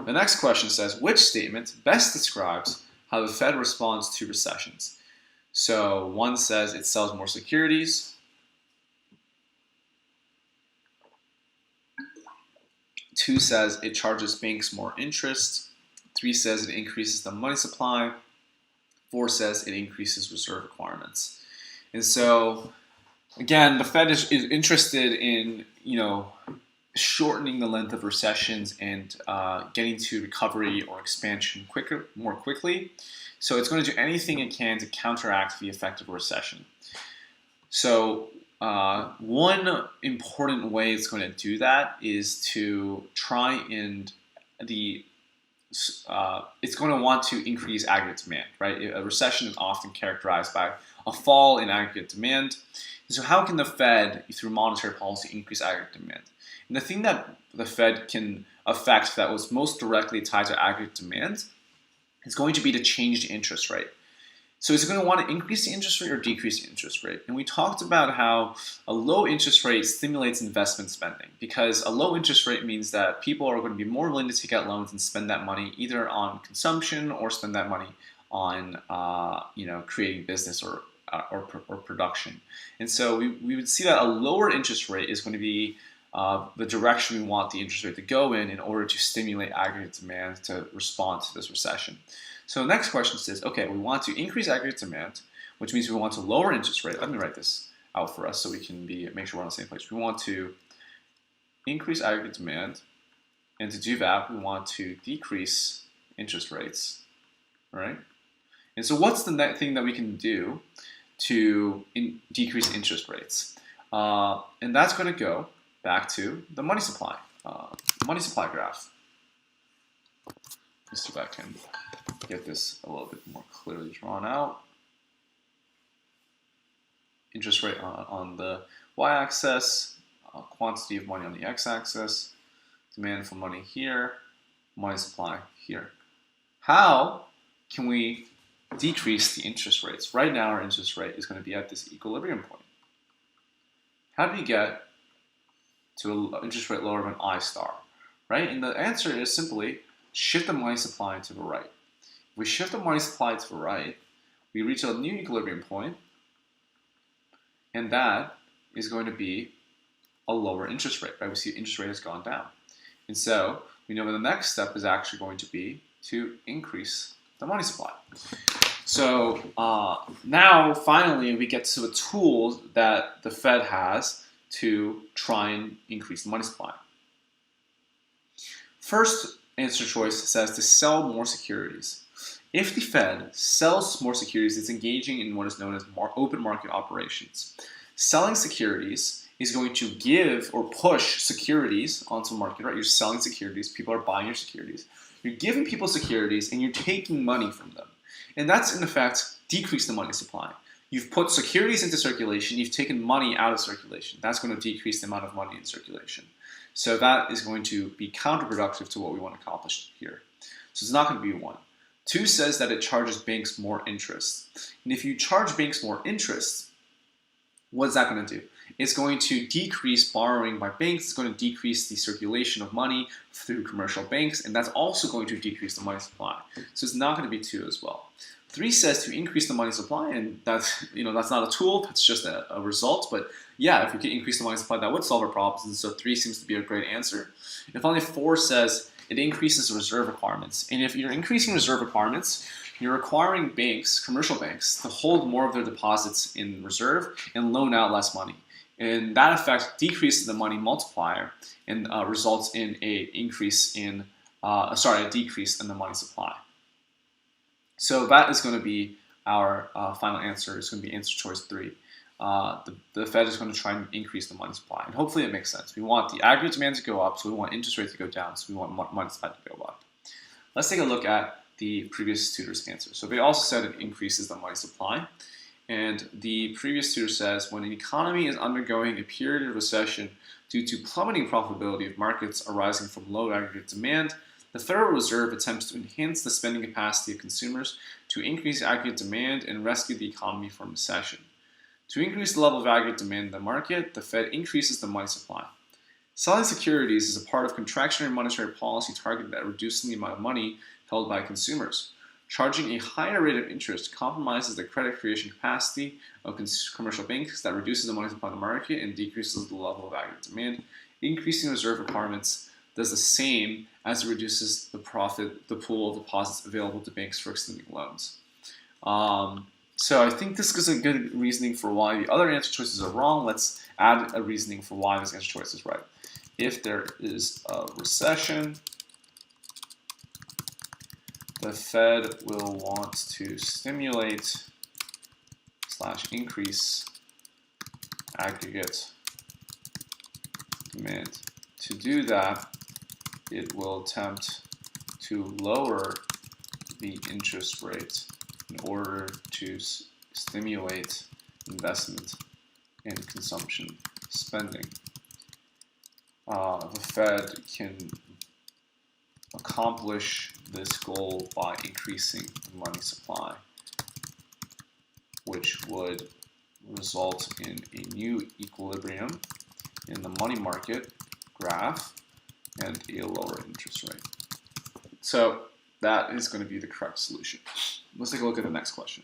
The next question says, which statement best describes how the Fed responds to recessions? So 1 says it sells more securities. 2 says it charges banks more interest. 3 says it increases the money supply. 4 says it increases reserve requirements. And so, again, the Fed is interested in, shortening the length of recessions and getting to recovery or expansion more quickly. So it's going to do anything it can to counteract the effect of a recession. So one important way it's going to do that is to try and it's going to want to increase aggregate demand, right? A recession is often characterized by a fall in aggregate demand. So how can the Fed, through monetary policy, increase aggregate demand? And the thing that the Fed can affect that was most directly tied to aggregate demand is going to be to change the interest rate. So is it going to want to increase the interest rate or decrease the interest rate? And we talked about how a low interest rate stimulates investment spending, because a low interest rate means that people are going to be more willing to take out loans and spend that money either on consumption or spend that money on creating business or production. And so we would see that a lower interest rate is going to be the direction we want the interest rate to go in order to stimulate aggregate demand to respond to this recession. So the next question says, okay, we want to increase aggregate demand, which means we want to lower interest rate. Let me write this out for us so we can make sure we're on the same page. We want to increase aggregate demand, and to do that, we want to decrease interest rates, right? And so what's the next thing that we can do to decrease interest rates? And that's going to go back to the money supply graph. Just so I can get this a little bit more clearly drawn out. Interest rate on the y-axis, quantity of money on the x-axis, demand for money here, money supply here. How can we decrease the interest rates? Right now our interest rate is going to be at this equilibrium point. How do we get to an interest rate lower than I star, right? And the answer is simply shift the money supply to the right. If we shift the money supply to the right, we reach a new equilibrium point, and that is going to be a lower interest rate, right? We see interest rate has gone down. And so we know that the next step is actually going to be to increase the money supply. So now finally we get to the tools that the Fed has to try and increase the money supply. First answer choice says to sell more securities. If the Fed sells more securities, it's engaging in what is known as open market operations. Selling securities is going to give or push securities onto the market, right? You're selling securities, people are buying your securities. You're giving people securities and you're taking money from them. And that's in effect decrease the money supply. You've put securities into circulation, you've taken money out of circulation. That's going to decrease the amount of money in circulation. So that is going to be counterproductive to what we want to accomplish here. So it's not going to be 1. 2 says that it charges banks more interest. And if you charge banks more interest, what is that going to do? It's going to decrease borrowing by banks, it's going to decrease the circulation of money through commercial banks, and that's also going to decrease the money supply. So it's not going to be 2 as well. 3 says to increase the money supply, and that's not a tool, that's just a result. But yeah, if we could increase the money supply, that would solve our problems, and so 3 seems to be a great answer. And finally, 4 says it increases reserve requirements. And if you're increasing reserve requirements, you're requiring banks, commercial banks, to hold more of their deposits in reserve and loan out less money. And that effect decreases the money multiplier and results in a decrease in the money supply. So that is going to be our final answer. It's going to be answer choice 3. The Fed is going to try and increase the money supply. And hopefully it makes sense. We want the aggregate demand to go up, so we want interest rates to go down, so we want money supply to go up. Let's take a look at the previous tutor's answer. So they also said it increases the money supply. And the previous tutor says, when an economy is undergoing a period of recession due to plummeting profitability of markets arising from low aggregate demand, the Federal Reserve attempts to enhance the spending capacity of consumers to increase aggregate demand and rescue the economy from recession. To increase the level of aggregate demand in the market, the Fed increases the money supply. Selling securities is a part of contractionary monetary policy targeted at reducing the amount of money held by consumers. Charging a higher rate of interest compromises the credit creation capacity of commercial banks that reduces the money supply in the market and decreases the level of aggregate demand. Increasing reserve requirements does the same as it reduces the pool of deposits available to banks for extending loans. So I think this is a good reasoning for why the other answer choices are wrong. Let's add a reasoning for why this answer choice is right. If there is a recession, the Fed will want to stimulate / increase aggregate demand. To do that, it will attempt to lower the interest rate in order to stimulate investment and consumption spending. The Fed can accomplish this goal by increasing the money supply, which would result in a new equilibrium in the money market graph and a lower interest rate. So that is going to be the correct solution. Let's take a look at the next question.